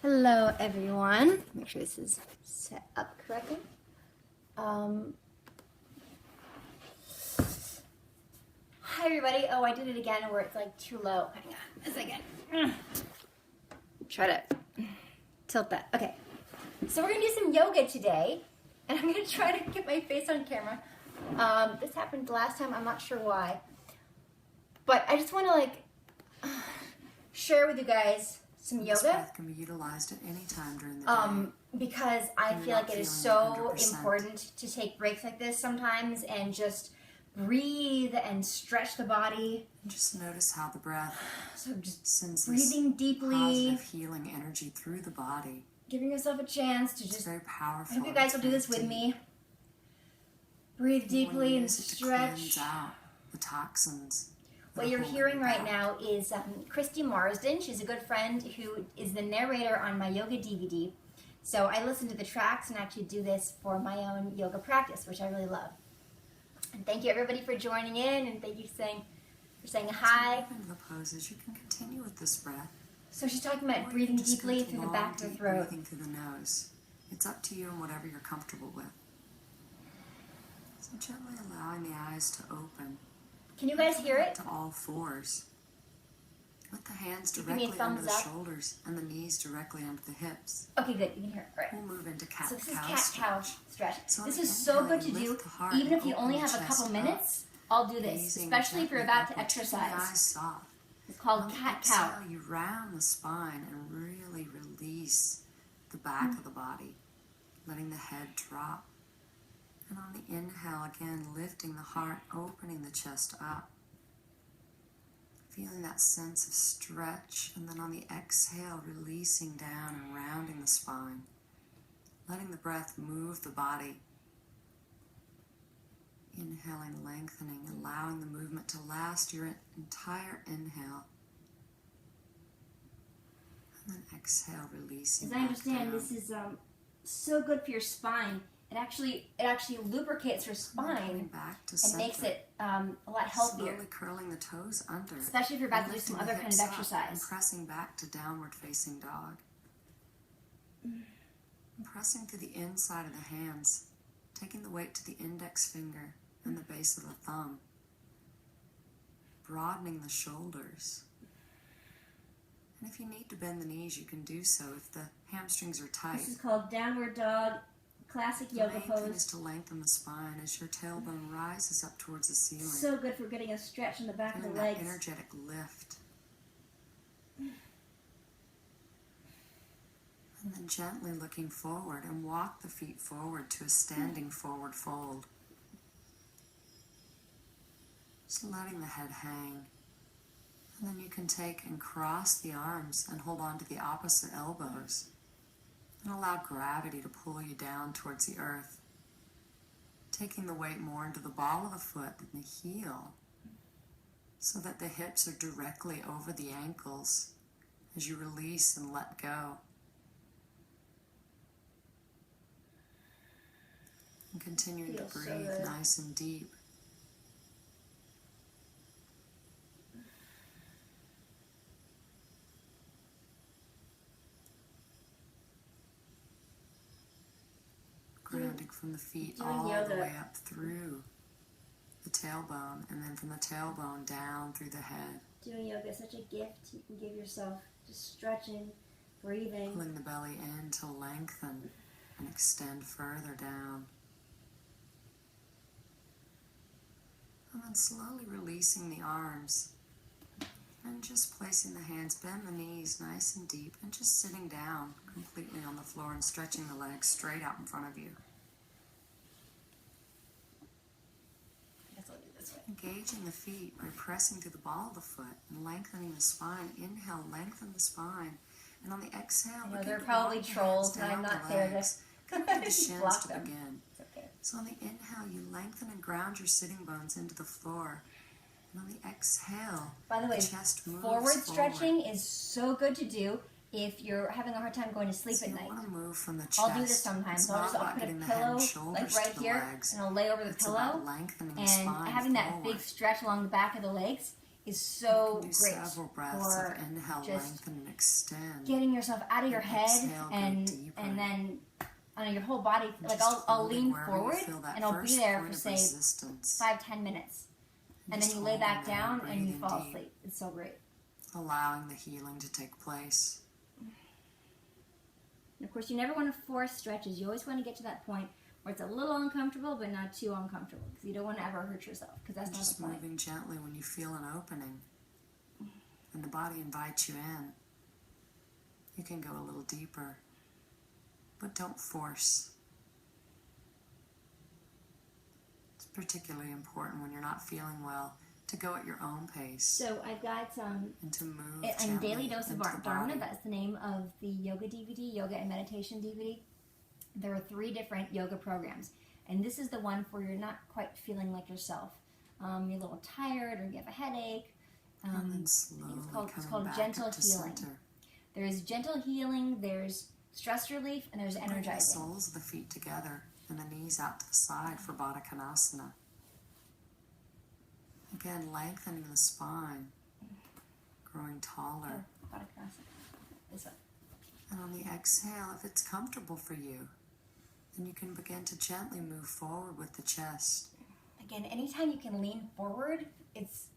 Hello everyone. Make sure this is set up correctly. Hi everybody. Oh, I did it again where it's like too low. Hang on a second. Try to tilt that. Okay. So we're gonna do some yoga today, and I'm gonna try to get my face on camera. This happened last time. I'm not sure why, but I just want to share with you guys some yoga. This breath can be utilized at any time during the day. Because I feel like it is so important to take breaks like this sometimes and just breathe and stretch the body. And just notice how the breath sends breathing deeply, positive healing energy through the body. Giving yourself a chance to It's very powerful. I hope you guys will do this with me. Breathe deeply and stretch. To cleanse out the toxins. What you're hearing right now is Christy Marsden. She's a good friend who is the narrator on my yoga DVD. So I listen to the tracks and actually do this for my own yoga practice, which I really love. And thank you everybody for joining in, and thank you for saying hi. In the poses, you can continue with this breath. So she's talking about breathing deeply through the back of the throat. Breathing through the nose. It's up to you and whatever you're comfortable with. So gently allowing the eyes to open. Can you guys hear it? To all fours. With the hands directly under the shoulders and the knees directly under the hips. Okay, good. You can hear it. All right. We'll move into cat-cow stretch. So this is cat-cow stretch. So this is so good to do, even if you only have a couple minutes. I'll do this, especially if you're about to exercise. The eyes soft. It's called cat-cow. You round the spine and really release the back of the body, letting the head drop. And on the inhale, again, lifting the heart, opening the chest up. Feeling that sense of stretch. And then on the exhale, releasing down and rounding the spine. Letting the breath move the body. Inhaling, lengthening, allowing the movement to last your entire inhale. And then exhale, releasing. As I understand, this is so good for your spine. It actually lubricates your spine and makes it a lot healthier. Slowly curling the toes under. Especially if you're about to do some other kind of exercise. And pressing back to downward facing dog. Pressing to the inside of the hands. Taking the weight to the index finger and the base of the thumb. Broadening the shoulders. And if you need to bend the knees, you can do so if the hamstrings are tight. This is called downward dog. Classic yoga pose. The main thing is to lengthen the spine as your tailbone rises up towards the ceiling. So good for getting a stretch in the back of the legs. That energetic lift. And then gently looking forward and walk the feet forward to a standing forward fold. Just letting the head hang. And then you can take and cross the arms and hold on to the opposite elbows. And allow gravity to pull you down towards the earth. Taking the weight more into the ball of the foot than the heel, so that the hips are directly over the ankles as you release and let go. And continuing to breathe nice and deep. Grounding from the feet all the way up through the tailbone, and then from the tailbone down through the head. Doing yoga is such a gift you can give yourself. Just stretching, breathing. Pulling the belly in to lengthen and extend further down. And then slowly releasing the arms. And just placing the hands, bend the knees nice and deep, and just sitting down completely on the floor and stretching the legs straight out in front of you. I guess I'll do this way. Engaging the feet by pressing to the ball of the foot and lengthening the spine. Inhale, lengthen the spine. And on the exhale, there are probably trolls, and I'm not there to Come to the shins to them. begin. It's okay. So on the inhale, you lengthen and ground your sitting bones into the floor. And on the exhale, by the way, chest moves forward stretching is so good to do if you're having a hard time going to sleep at night. Want to move from the chest. I'll do this sometimes. I'll put a pillow like right here, and I'll lay over the pillow, and having that big stretch along the back of the legs is so do great several breaths for of inhale, just lengthen, and extend. getting yourself out of your And head exhale, go and deeper. then on your whole body. And Like just I'll holding lean wherever forward you feel that and I'll be first there point for of say resistance. 5-10 minutes, and then just you lay holding back there down and you breathing fall deep, asleep. It's so great. allowing the healing to take place. And of course, you never want to force stretches. You always want to get to that point where it's a little uncomfortable, but not too uncomfortable, because you don't want to ever hurt yourself, because that's And not just the point. moving gently when you feel an opening, and the body invites you in. You can go a little deeper, but don't force. It's particularly important when you're not feeling well to go at your own pace. So I've got and to move a gently Daily Dose of into the Dharma. body. That's the name of the yoga DVD, yoga and meditation DVD. There are 3 different yoga programs, and this is the one where you're not quite feeling like yourself. You're a little tired, or you have a headache. And then slowly It's coming called back gentle up to healing. center. There's gentle healing, there's stress relief, and there's Bring the energizing. soles of the feet together and the knees out to the side for Baddha Konasana. Again, lengthening the spine, growing taller. This one. And on the exhale, if it's comfortable for you, then you can begin to gently move forward with the chest. Again, anytime you can lean forward, it's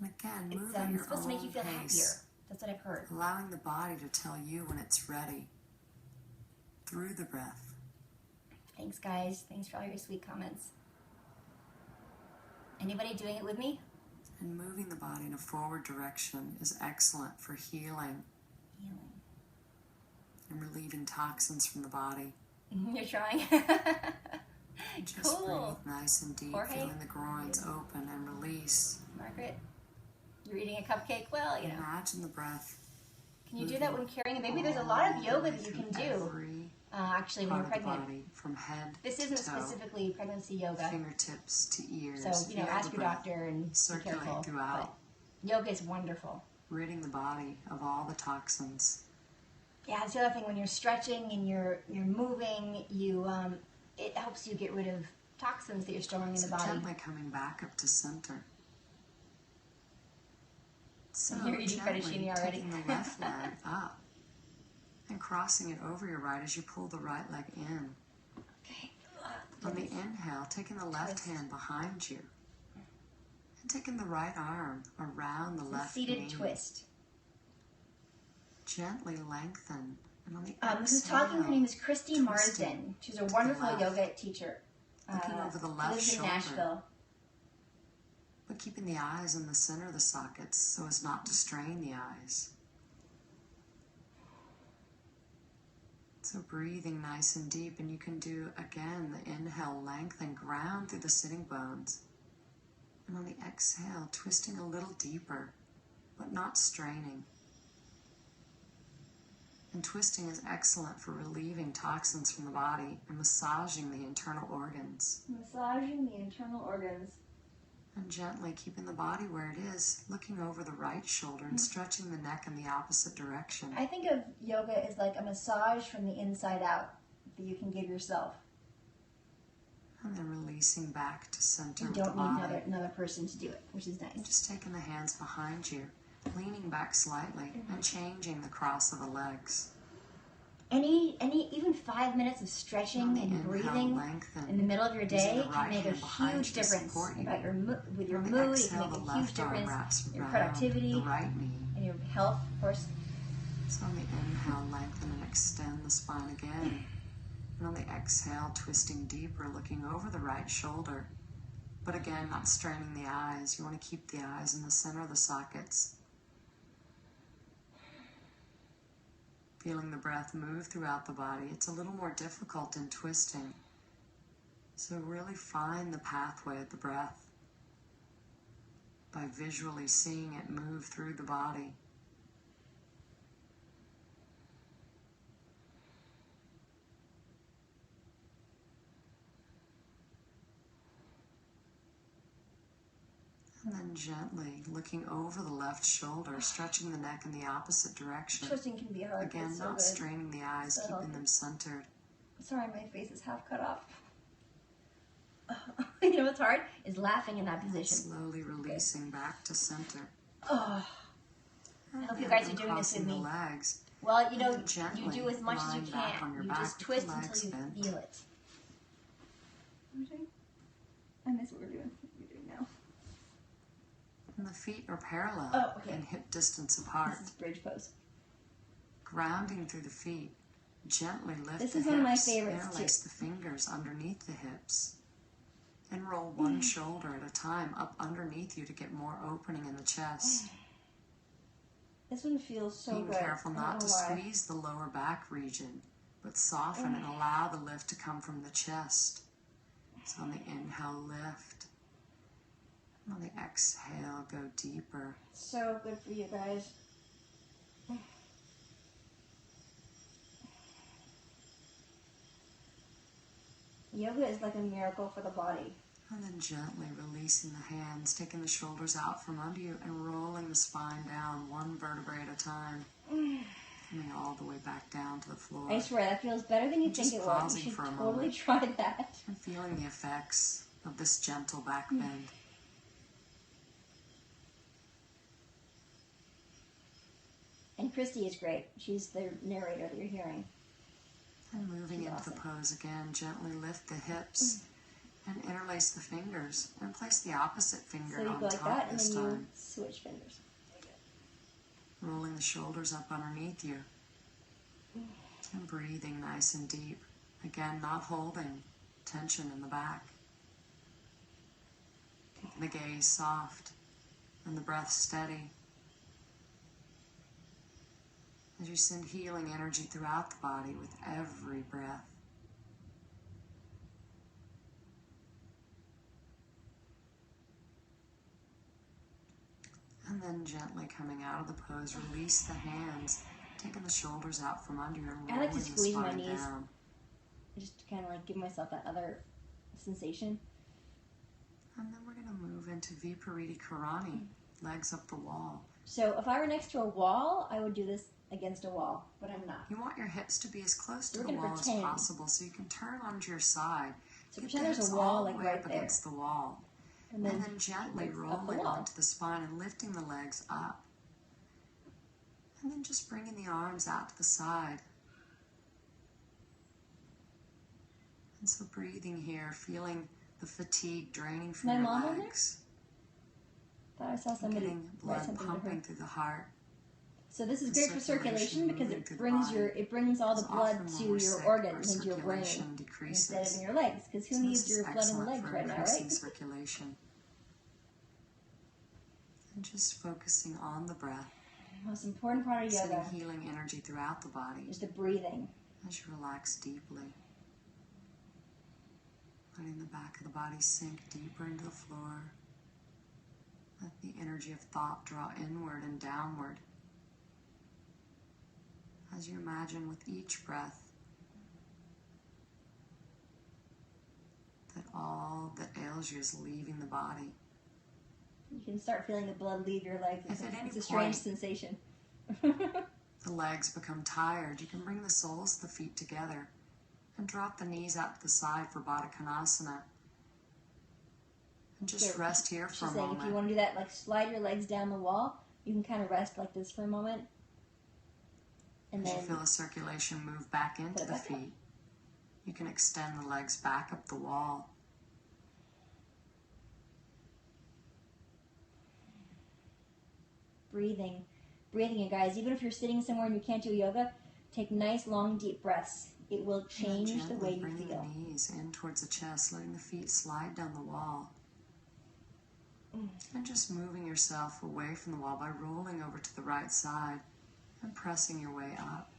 And again, move at your supposed to make you own feel happier. pace, That's what I've heard. allowing the body to tell you when it's ready through the breath. Thanks, guys. Thanks for all your sweet comments. Anybody doing it with me? And moving the body in a forward direction is excellent for healing Healing. and relieving toxins from the body. You're trying? Just Cool. breathe nice and deep, Jorge? feeling the groins open and release. Margaret, you're eating a cupcake? Well, you know. Imagine the breath. Can you do that when carrying? Maybe there's a lot of yoga that you can do. Every Actually, when part you're of the pregnant. body, from head This to isn't toe, specifically pregnancy yoga. fingertips to ears. So, Feel ask the your breath doctor and be circulate careful. throughout, But yoga is wonderful. ridding the body of all the toxins. Yeah, it's the other thing. When you're stretching and you're moving, it helps you get rid of toxins that you're storing in the So body. gently coming back up to center. So You're eating gently fettuccine already. taking the left leg up and crossing it over your right as you pull the right leg in. Okay. On the inhale, taking the left Twist. hand behind you and taking the right arm around the left Seated knee. twist. Gently lengthen. And on the Who's talking? Her name is Christy twisting Marsden. She's a to the wonderful left. yoga teacher. Looking over the left lives in shoulder. Nashville. But keeping the eyes in the center of the sockets so as not to strain the eyes. So breathing nice and deep, and you can do, again, the inhale, lengthen, ground through the sitting bones. And on the exhale, twisting a little deeper, but not straining. And twisting is excellent for relieving toxins from the body and massaging the internal organs. Massaging the internal organs. And gently keeping the body where it is, looking over the right shoulder and stretching the neck in the opposite direction. I think of yoga as like a massage from the inside out that you can give yourself. And then releasing back to center You with the don't need body. another person to do it, which is And nice. just taking the hands behind you, leaning back slightly, and changing the cross of the legs. Even 5 minutes of On stretching the and inhale, breathing lengthen. in the middle of your Using day the can right make a hand behind huge you to difference support you. about with your On the mood. It exhale, can the make a huge left arm difference wraps in your around productivity the right knee. and your health, of course. So on the inhale, lengthen and extend the spine again. And on the exhale, twisting deeper, looking over the right shoulder. But again, not straining the eyes. You want to keep the eyes in the center of the sockets. Feeling the breath move throughout the body. It's a little more difficult in twisting. So really find the pathway of the breath by visually seeing it move through the body. And then gently looking over the left shoulder, stretching the neck in the opposite direction. Twisting can be hard. Again, It's so not good. straining the eyes, So keeping healthy. them centered. Sorry, my face is half cut off. You know what's hard? Is laughing in that position. Slowly releasing back to center. Oh, I hope you guys are doing this with me. Legs. Well, you know, you do as much as you can. You just twist until you feel it. I miss what we're doing now. And the feet are parallel and hip distance apart. This is bridge pose. Grounding through the feet. Gently lift this the is hips. One of my favorites Interlace the fingers underneath the hips. And roll one shoulder at a time up underneath you to get more opening in the chest. This one feels so good. Being careful not to squeeze the lower back region, but soften and allow the lift to come from the chest. So on the inhale, lift. And on the exhale, go deeper. So good for you guys. Yoga is like a miracle for the body. And then gently releasing the hands, taking the shoulders out from under you and rolling the spine down one vertebrae at a time. Coming all the way back down to the floor. I swear, that feels better than you think it will. You should totally try that. And feeling the effects of this gentle back bend. And Christy is great. She's the narrator that you're hearing. And moving into the pose again, gently lift the hips and interlace the fingers and place the opposite finger on top that, this and then time. you switch fingers. Rolling the shoulders up underneath you. And breathing nice and deep. Again, not holding tension in the back. Keeping the gaze soft and the breath steady. As you send healing energy throughout the body with every breath. And then gently coming out of the pose, release the hands, taking the shoulders out from under you and rolling the spine down. I like to squeeze my knees, just to kind of like give myself that other sensation. And then we're going to move into Viparita Karani, legs up the wall. So if I were next to a wall, I would do this against a wall, but I'm not. You want your hips to be as close to the wall as possible so you can turn onto your side. So pretend there's a wall like right there. Against the wall. And then gently rolling onto the spine and lifting the legs up. And then just bringing the arms out to the side. And so breathing here, feeling the fatigue draining from your legs. Thought I saw somebody getting blood pumping through the heart. So this is great for circulation because it brings all the blood to your organs and your brain instead of in your legs. Because who needs your blood in the legs right now, right? Circulation. And just focusing on the breath. The most important part of yoga. Sending healing energy throughout the body. Is the breathing. As you relax deeply. Letting the back of the body sink deeper into the floor. Let the energy of thought draw inward and downward. As you imagine with each breath that all that ails you is leaving the body. You can start feeling the blood leave your legs. It's a strange sensation. The legs become tired, you can bring the soles of the feet together and drop the knees out to the side for Baddha Konasana. And just rest here for a moment. If you want to do that, like slide your legs down the wall, you can kind of rest like this for a moment. And as then you feel the circulation move back into the feet, you can extend the legs back up the wall. Breathing, you guys. Even if you're sitting somewhere and you can't do yoga, take nice, long, deep breaths. It will change the way you feel. Bringing the knees in towards the chest, letting the feet slide down the wall. And just moving yourself away from the wall by rolling over to the right side and pressing your way up.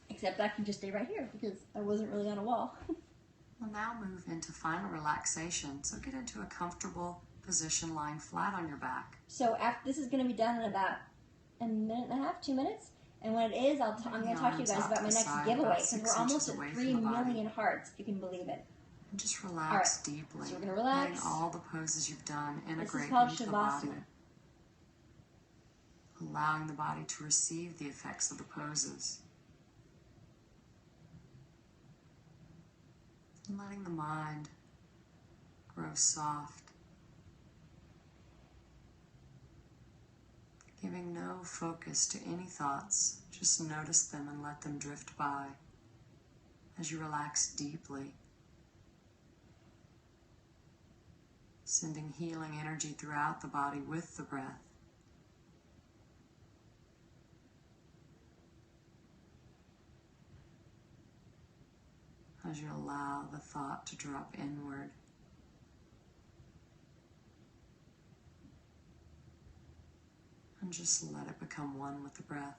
Except I can just stay right here because I wasn't really on a wall. We'll now move into final relaxation. So get into a comfortable position lying flat on your back. So after this is going to be done in about a minute and a half, 2 minutes. And when it is, I'm going to talk to you guys about my next giveaway because we're almost at 3 million hearts, if you can believe it. And just relax deeply. So we're going to relax. Letting all the poses you've done integrate into the Shavasana. body. Allowing the body to receive the effects of the poses. And letting the mind grow soft. Giving no focus to any thoughts, just notice them and let them drift by as you relax deeply, sending healing energy throughout the body with the breath. As you allow the thought to drop inward. And just let it become one with the breath.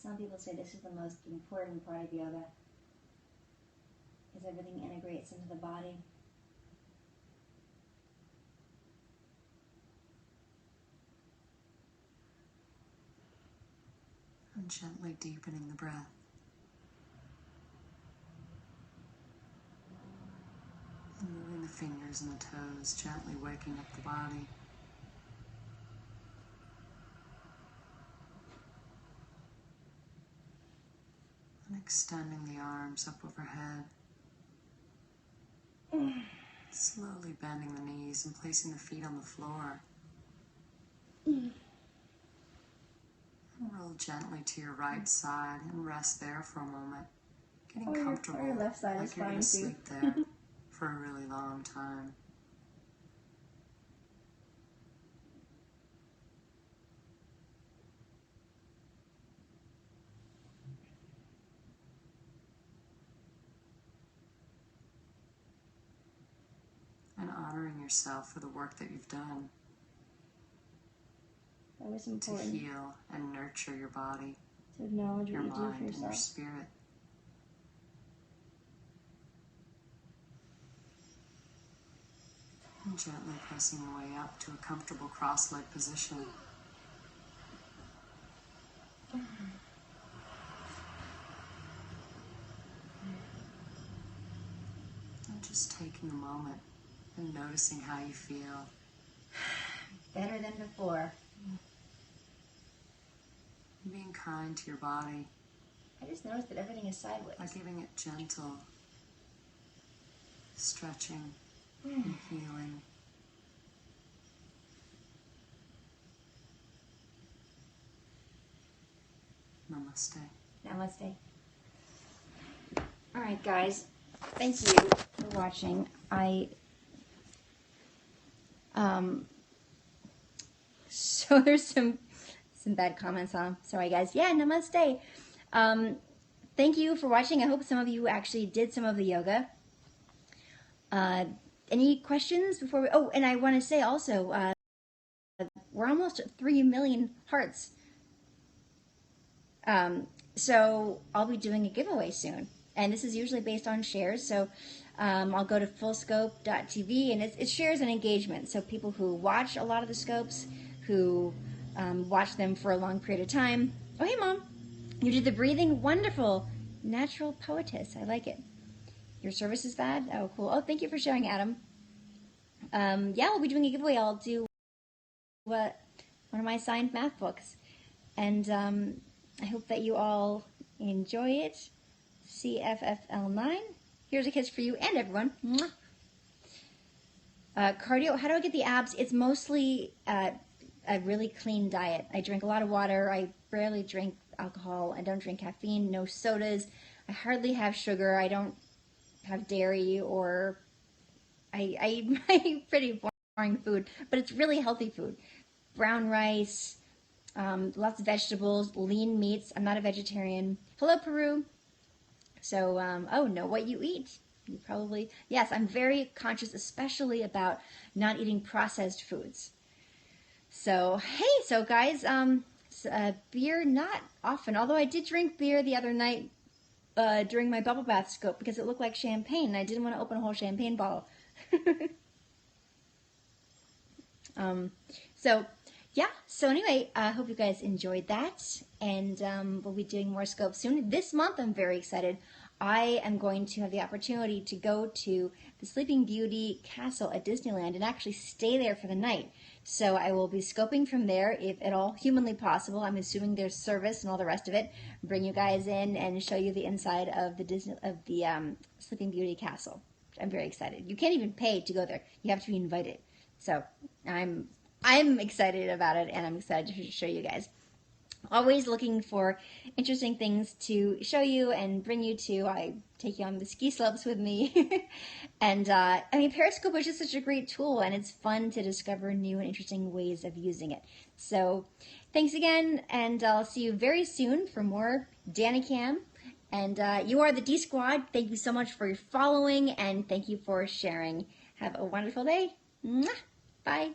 Some people say this is the most important part of yoga, because everything integrates into the body. And gently deepening the breath. And moving the fingers and the toes, gently waking up the body. And extending the arms up overhead. Slowly bending the knees and placing the feet on the floor. And roll gently to your right side and rest there for a moment. Getting comfortable, your left side like is you're fine going to too. sleep there for a really long time. And honoring yourself for the work that you've done That was to important heal and nurture your body, to acknowledge your what you do for mind, and your yourself. spirit. And gently pressing your way up to a comfortable cross-leg position. And just taking a moment and noticing how you feel. Better than before. And being kind to your body I just noticed that everything is sideways. by giving it gentle stretching and healing. Namaste. Namaste. All right, guys. Thank you for watching. So there's some bad comments on. Sorry, guys. Yeah, namaste. Thank you for watching. I hope some of you actually did some of the yoga. Any questions before we? Oh, and I want to say also, we're almost at 3 million hearts. So I'll be doing a giveaway soon. And this is usually based on shares. So I'll go to fullscope.tv, and it shares and engagement. So people who watch a lot of the scopes, who watch them for a long period of time. Oh, hey, Mom. You did the breathing. Wonderful. Natural poetess. I like it. Your service is bad? Oh, cool. Oh, thank you for sharing, Adam. Yeah, we'll be doing a giveaway. I'll do one of my signed math books. And I hope that you all enjoy it. CFFL9. Here's a kiss for you and everyone. Mwah. Cardio, how do I get the abs? It's mostly a really clean diet. I drink a lot of water. I rarely drink alcohol. I don't drink caffeine, no sodas. I hardly have sugar. I don't have dairy, or I eat pretty boring food, but it's really healthy food. Brown rice, lots of vegetables, lean meats. I'm not a vegetarian. Hello, Peru. So, oh, know what you eat. You probably, yes, I'm very conscious, especially about not eating processed foods. So, hey, so guys, beer, not often, although I did drink beer the other night during my bubble bath scope because it looked like champagne and I didn't want to open a whole champagne bottle. So, yeah, so anyway, I hope you guys enjoyed that, and we'll be doing more scopes soon. This month, I'm very excited. I am going to have the opportunity to go to the Sleeping Beauty Castle at Disneyland and actually stay there for the night. So I will be scoping from there, if at all humanly possible. I'm assuming there's service and all the rest of it. Bring you guys in and show you the inside of the Sleeping Beauty Castle. I'm very excited. You can't even pay to go there. You have to be invited. So I'm excited about it, and I'm excited to show you guys. Always looking for interesting things to show you and bring you to. I take you on the ski slopes with me. And I mean, Periscope is just such a great tool, and it's fun to discover new and interesting ways of using it. So thanks again, and I'll see you very soon for more Danicam. And you are the D Squad. Thank you so much for your following, and thank you for sharing. Have a wonderful day. Mwah! Bye.